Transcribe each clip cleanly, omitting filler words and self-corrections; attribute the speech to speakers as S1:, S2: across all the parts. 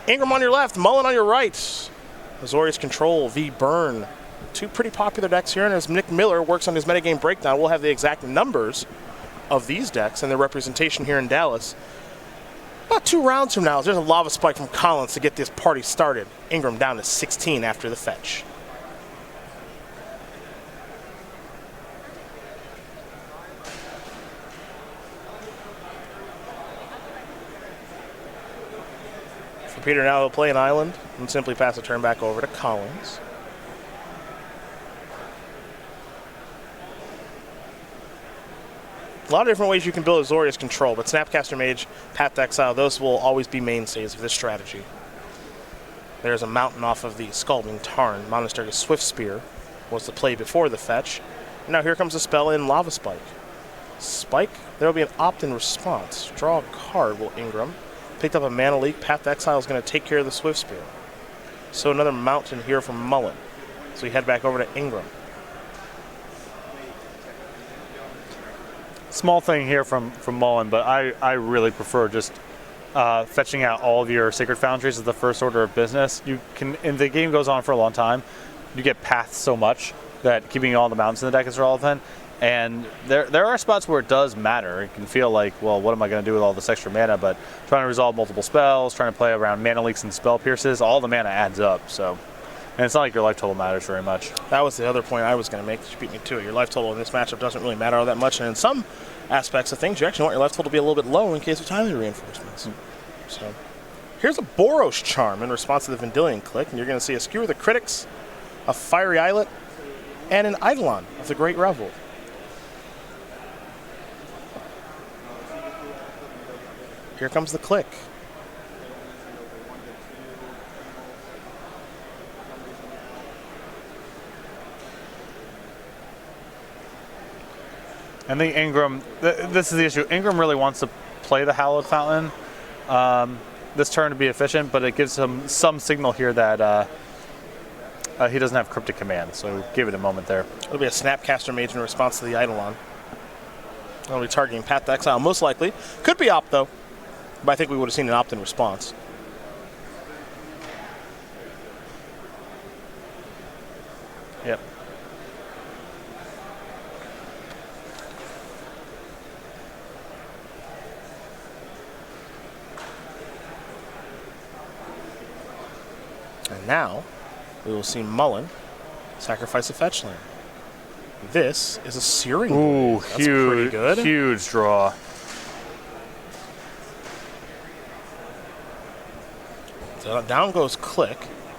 S1: Ingram on your left, Mullen on your right. Azorius Control v Burn. Two pretty popular decks here, and as Nick Miller works on his metagame breakdown, we'll have the exact numbers of these decks and their representation here in Dallas. About 2 rounds from now, there's a lava spike from Collins to get this party started. Ingram down to 16 after the fetch. For Peter now, he'll play an island and simply pass the turn back over to Collins. A lot of different ways you can build Azorius Control, but Snapcaster Mage, Path to Exile, those will always be mainstays of this strategy. There's a mountain off of the Scalding Tarn. Monastery Swift Spear was the play before the fetch. And now here comes a spell in Lava Spike. Spike, there will be an opt-in response. Draw a card, will Ingram. Picked up a Mana Leak. Path to Exile is going to take care of the Swift Spear. So another mountain here from Mullen. So we head back over to Ingram.
S2: Small thing here from Mullen, but I really prefer just fetching out all of your Sacred Foundries as the first order of business. You can, and the game goes on for a long time, you get paths so much that keeping all the mountains in the deck is relevant. And there are spots where it does matter. It can feel like, well, what am I going to do with all this extra mana? But trying to resolve multiple spells, trying to play around Mana Leaks and Spell Pierces, all the mana adds up. So. And it's not like your life total matters very much. That
S1: was the other point I was going to make. You beat me to it. Your life total in this matchup doesn't really matter all that much. And in some aspects of things, you actually want your life total to be a little bit low in case of timely reinforcements. So here's a Boros Charm in response to the Vendilion Click. And you're going to see a Skewer the Critics, a Fiery Islet, and an Eidolon of the Great Revel. Here comes the Click.
S2: I think Ingram, this is the issue. Ingram really wants to play the Hallowed Fountain this turn to be efficient, but it gives him some signal here that he doesn't have Cryptic Command, so give it a moment there.
S1: It'll be a Snapcaster Mage in response to the Eidolon. It'll be targeting Path to Exile, most likely. Could be Opt, though, but I think we would have seen an Opt in response.
S2: Yep.
S1: And now, we will see Mullen sacrifice a fetch land. This is a Searing Blade.
S2: Ooh,
S1: that's pretty good.
S2: Huge draw.
S1: So down goes Click,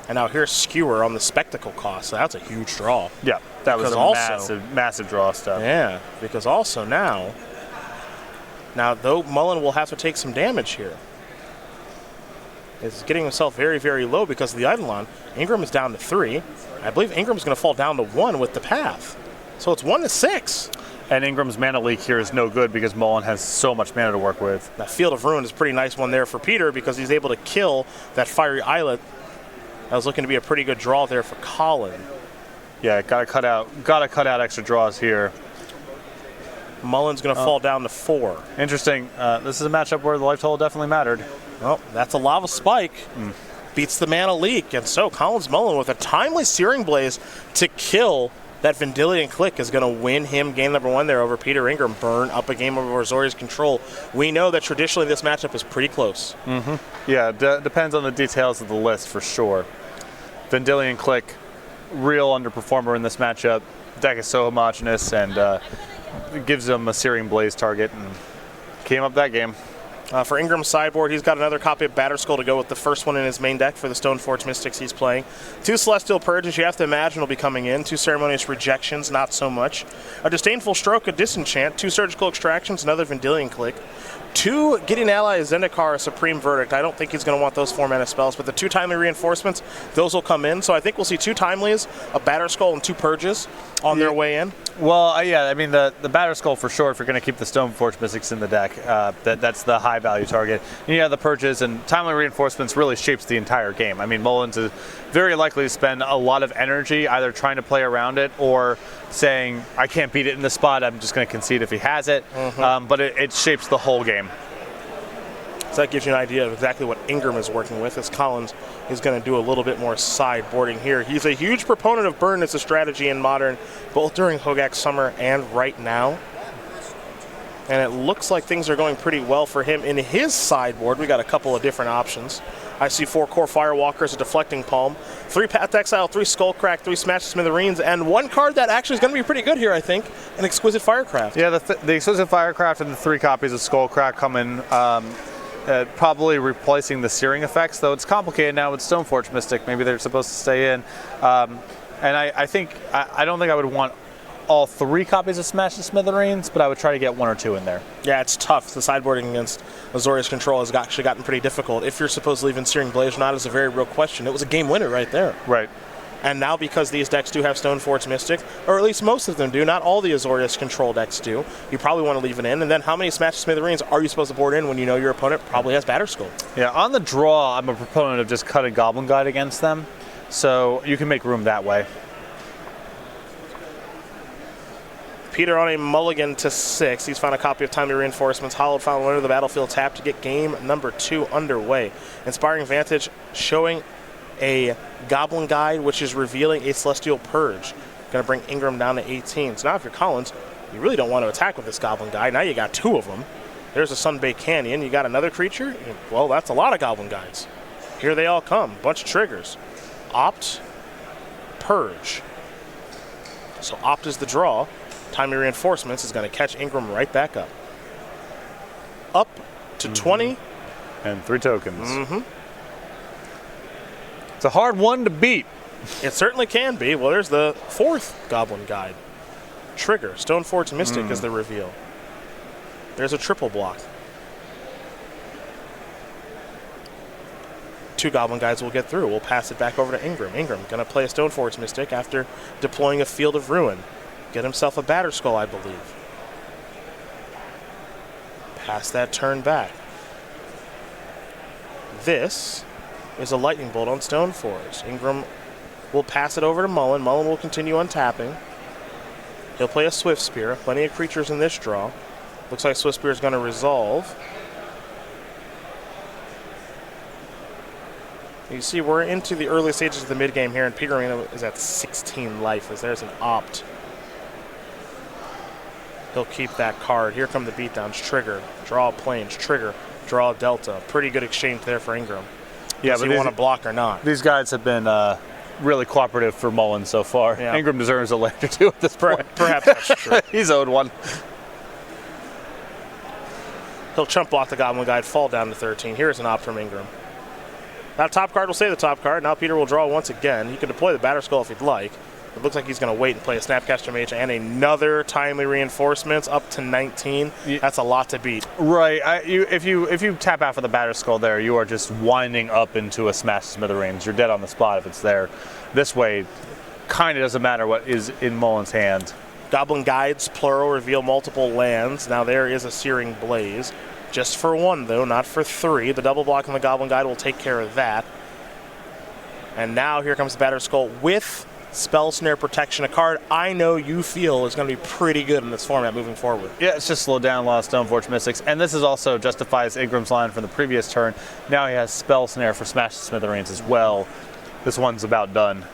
S1: and now here's Skewer on the Spectacle cost, so that's a huge draw.
S2: Yeah, that was
S1: a
S2: massive draw stuff.
S1: Yeah, because also now though Mullen will have to take some damage here. Is getting himself very, very low because of the Eidolon. Ingram is down to 3. I believe Ingram's going to fall down to 1 with the Path. So it's 1 to 6.
S2: And Ingram's Mana Leak here is no good because Mullen has so much mana to work with.
S1: That Field of Ruin is a pretty nice one there for Peter because he's able to kill that Fiery Islet. That was looking to be a pretty good draw there for Colin.
S2: Yeah, gotta cut out extra draws here.
S1: Mullen's going to fall down to 4.
S2: Interesting. This is a matchup where the life total definitely mattered.
S1: Well, that's a Lava Spike. Beats the Mana Leak. And so Collins Mullen with a timely Searing Blaze to kill that Vendilion Click is going to win him game number 1 there over Peter Ingram. Burn up a game over Azorius Control. We know that traditionally this matchup is pretty close.
S2: Yeah, depends on the details of the list for sure. Vendilion Click, real underperformer in this matchup. Deck is so homogenous and it gives him a Searing Blaze target and came up that game.
S1: For Ingram's sideboard, he's got another copy of Batterskull to go with the first one in his main deck for the Stoneforge Mystics he's playing. 2 Celestial Purges you have to imagine will be coming in. 2 Ceremonious Rejections, not so much. A Disdainful Stroke, a Disenchant. 2 Surgical Extractions, another Vendilion Click. 2 Gideon Ally, Zendikar, a Supreme Verdict. I don't think he's going to want those 4 mana spells, but the 2 Timely Reinforcements, those will come in. So I think we'll see 2 Timelies, a Batterskull, and 2 Purges on their way in.
S2: Well, yeah, I mean, the Batterskull for sure, if you're going to keep the Stoneforge Mystics in the deck, that's the high value target. And yeah, the Purges and Timely Reinforcements really shapes the entire game. I mean, Mullins is very likely to spend a lot of energy either trying to play around it or saying, I can't beat it in this spot, I'm just going to concede if he has it. But it shapes the whole game.
S1: So that gives you an idea of exactly what Ingram is working with, as Collins is going to do a little bit more sideboarding here. He's a huge proponent of burn as a strategy in Modern, both during Hogak Summer and right now. And it looks like things are going pretty well for him in his sideboard. We got a couple of different options. I see 4 Core Firewalkers, a Deflecting Palm, 3 Path to Exile, 3 Skullcrack, 3 Smash to Smithereens, and 1 card that actually is going to be pretty good here, I think, an Exquisite Firecraft.
S2: Yeah, the Exquisite Firecraft and the 3 copies of Skullcrack come in, probably replacing the Searing effects, though it's complicated now with Stoneforge Mystic. Maybe they're supposed to stay in. And I don't think I would want all 3 copies of Smash to Smithereens, but I would try to get 1 or 2 in there.
S1: Yeah, it's tough. The sideboarding against Azorius Control has actually gotten pretty difficult. If you're supposed to leave in Searing Blaze or not is a very real question. It was a game winner right there.
S2: Right.
S1: And now because these decks do have Stoneforge Mystic, or at least most of them do, not all the Azorius Control decks do, you probably want to leave it in. And then how many Smash to Smithereens are you supposed to board in when you know your opponent probably has Batterskull?
S2: Yeah, on the draw, I'm a proponent of just cutting Goblin Guide against them, so you can make room that way.
S1: Peter on a mulligan to 6. He's found a copy of Timely Reinforcements. Hollowed Fountain under the battlefield tap to get game number 2 underway. Inspiring Vantage showing a Goblin Guide, which is revealing a Celestial Purge. Going to bring Ingram down to 18. So now if you're Collins, you really don't want to attack with this Goblin Guide. Now you got 2 of them. There's a Sunbaked Canyon. You got another creature? Well, that's a lot of Goblin Guides. Here they all come. Bunch of triggers. Opt, Purge. So Opt is the draw. Timely Reinforcements is going to catch Ingram right back up. Up to 20.
S2: And 3 tokens. It's a hard one to beat.
S1: It certainly can be. Well, there's the 4th Goblin Guide. Trigger. Stoneforge Mystic is the reveal. There's a triple block. 2 Goblin Guides will get through. We'll pass it back over to Ingram. Ingram going to play a Stoneforge Mystic after deploying a Field of Ruin. Get himself a Batterskull, I believe. Pass that turn back. This is a Lightning Bolt on Stoneforge. Ingram will pass it over to Mullen. Mullen will continue untapping. He'll play a Swift Spear. Plenty of creatures in this draw. Looks like Swift Spear is going to resolve. You see, we're into the early stages of the mid-game here, and Peter Arena is at 16 life as there's an Opt. He'll keep that card. Here come the beatdowns. Trigger, draw planes, trigger, draw delta. Pretty good exchange there for Ingram.
S2: Yeah,
S1: does he want to block or not?
S2: These guys have been really cooperative for Mullen so far.
S1: Yeah.
S2: Ingram deserves a land or 2 at this point.
S1: Perhaps that's true.
S2: He's owed 1.
S1: He'll chump block the Goblin Guide, fall down to 13. Here's an Opt from Ingram. That top card will stay the top card. Now Peter will draw once again. He can deploy the Batterskull if he'd like. It looks like he's going to wait and play a Snapcaster Mage and another Timely Reinforcements up to 19. That's a lot to beat.
S2: Right. If you tap out for the Batterskull there, you are just winding up into a Smash Smithereens. You're dead on the spot if it's there. This way, kind of doesn't matter what is in Mullen's hand.
S1: Goblin Guides, plural, reveal multiple lands. Now there is a Searing Blaze. Just for 1, though, not for 3. The double block on the Goblin Guide will take care of that. And now here comes the Batterskull with Spell Snare Protection, a card I know you feel is going to be pretty good in this format moving forward.
S2: Yeah, it's just slowed down a lot of Stoneforge Mystics, and this is also justifies Ingram's line from the previous turn. Now he has Spell Snare for Smash to Smithereens as well. This one's about done.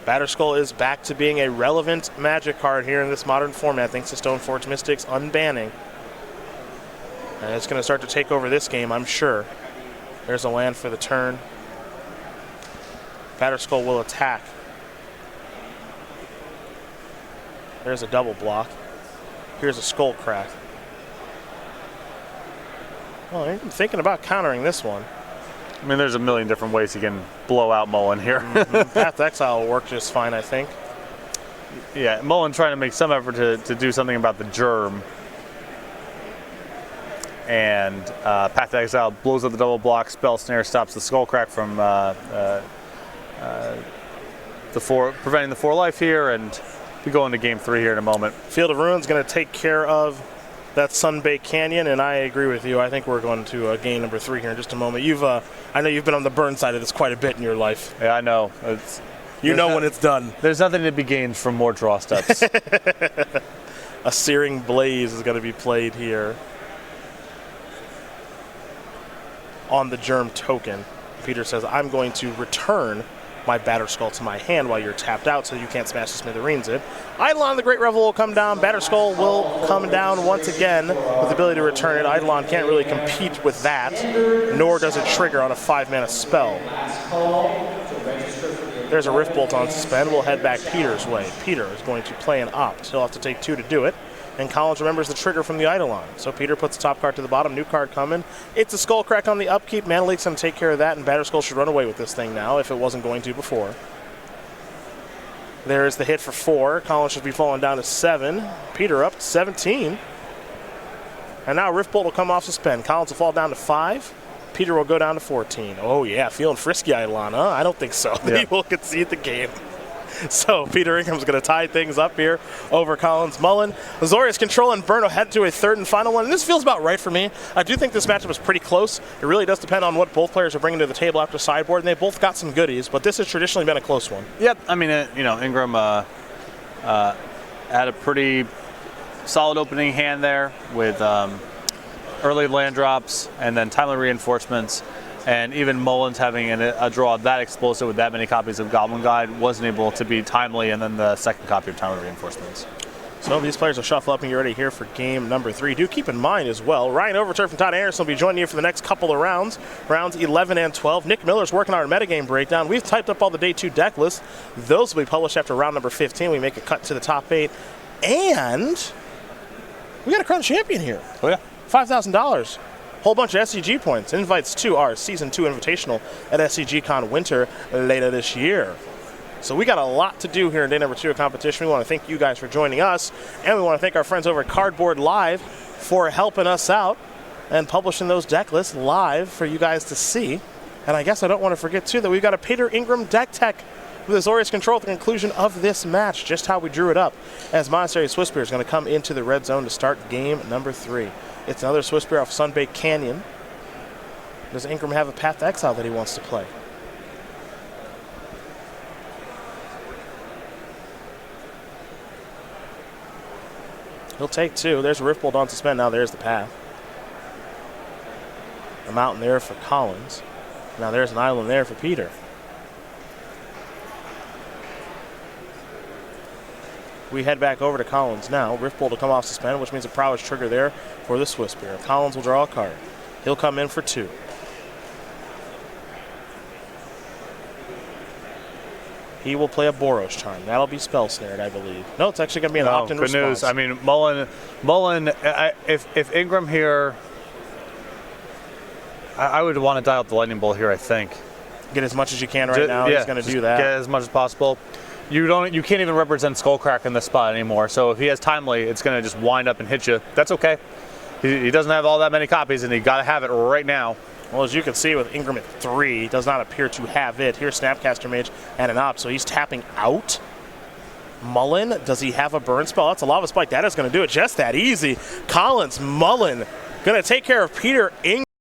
S1: Batterskull is back to being a relevant Magic card here in this Modern format thanks to Stoneforge Mystics unbanning. And it's going to start to take over this game, I'm sure. There's a land for the turn. Batterskull will attack. There's a double block. Here's a Skullcrack. Well, I'm thinking about countering this one.
S2: I mean, there's a million different ways you can blow out Mullen here.
S1: Path to Exile will work just fine, I think.
S2: Yeah, Mullen trying to make some effort to do something about the germ. And Path to Exile blows up the double block. Spell Snare stops the Skullcrack from preventing the 4 life here, and we go into game 3 here in a moment.
S1: Field of Ruin's going to take care of that Sunbaked Canyon, and I agree with you. I think we're going to game number 3 here in just a moment. I know you've been on the burn side of this quite a bit in your life.
S2: Yeah, I know.
S1: When it's done.
S2: There's nothing to be gained from more draw steps.
S1: A Searing Blaze is going to be played here. on the Germ token. Peter says, I'm going to return my Batterskull to my hand while you're tapped out so you can't smash the Smithereens it. Eidolon, the Great Revel, will come down. Batterskull will come down once again with the ability to return it. Eidolon can't really compete with that, nor does it trigger on a 5-mana spell. There's a Rift Bolt on suspend. We'll head back Peter's way. Peter is going to play an Opt. He'll have to take 2 to do it. And Collins remembers the trigger from the Eidolon. So Peter puts the top card to the bottom, new card coming. It's a Skullcrack on the upkeep. Mana Leak's going to take care of that, and Batterskull should run away with this thing now if it wasn't going to before. There's the hit for 4. Collins should be falling down to 7. Peter up to 17. And now Rift Bolt will come off suspend. Collins will fall down to 5. Peter will go down to 14. Oh yeah, feeling frisky Eidolon, huh? I don't think so. Yeah. He will concede the game. So Peter Ingram's going to tie things up here over Collins. Mullen, Azorius Control, and Burn will head to a third and final one. And this feels about right for me. I do think this matchup is pretty close. It really does depend on what both players are bringing to the table after sideboard, and they both got some goodies, but this has traditionally been a close one.
S2: Yep, I mean, Ingram had a pretty solid opening hand there with early land drops and then timely reinforcements. And even Mullen's having a draw that explosive with that many copies of Goblin Guide wasn't able to be timely, and then the second copy of Timely Reinforcements.
S1: So these players will shuffle up and get ready here for game number 3. Do keep in mind as well, Ryan Overturf and Todd Anderson will be joining you for the next couple of rounds, rounds 11 and 12. Nick Miller's working on our metagame breakdown. We've typed up all the day 2 deck lists. Those will be published after round number 15. We make a cut to the top 8. And we got a crown champion here.
S2: Oh, yeah.
S1: $5,000. Whole bunch of SCG points. Invites to our Season 2 Invitational at SCGCon Winter later this year. So we got a lot to do here in day number 2 of competition. We want to thank you guys for joining us, and we want to thank our friends over at Cardboard Live for helping us out and publishing those deck lists live for you guys to see. And I guess I don't want to forget, too, that we've got a Peter Ingram deck tech with Azorius Control at the conclusion of this match, just how we drew it up, as Monastery Swiftspear is going to come into the red zone to start game number 3. It's another Swiftspear off Sunbaked Canyon. Does Ingram have a Path to Exile that he wants to play? He'll take 2. There's a Rift Bolt on suspend. Now there's the Path. A Mountain there for Collins. Now there's an Island there for Peter. We head back over to Collins now. Rift Bolt will come off suspend, which means a Prowess trigger there for the Swiftspear. Collins will draw a card. He'll come in for 2. He will play a Boros Charm. That'll be spell snared, I believe. No, it's actually going to be an opt-in response.
S2: Good news. I mean, Mullen. If Ingram here, I would want to dial up the Lightning Bolt here, I think.
S1: Get as much as you can right now.
S2: Yeah,
S1: he's going to do that.
S2: Get as much as possible. You can't even represent Skullcrack in this spot anymore. So if he has Timely, it's going to just wind up and hit you. That's okay. He doesn't have all that many copies, and he got to have it right now.
S1: Well, as you can see with Ingram at 3, he does not appear to have it. Here's Snapcaster Mage and an Opt, so he's tapping out. Mullen, does he have a burn spell? That's a Lava Spike. That is going to do it just that easy. Collins, Mullen, going to take care of Peter Ingram.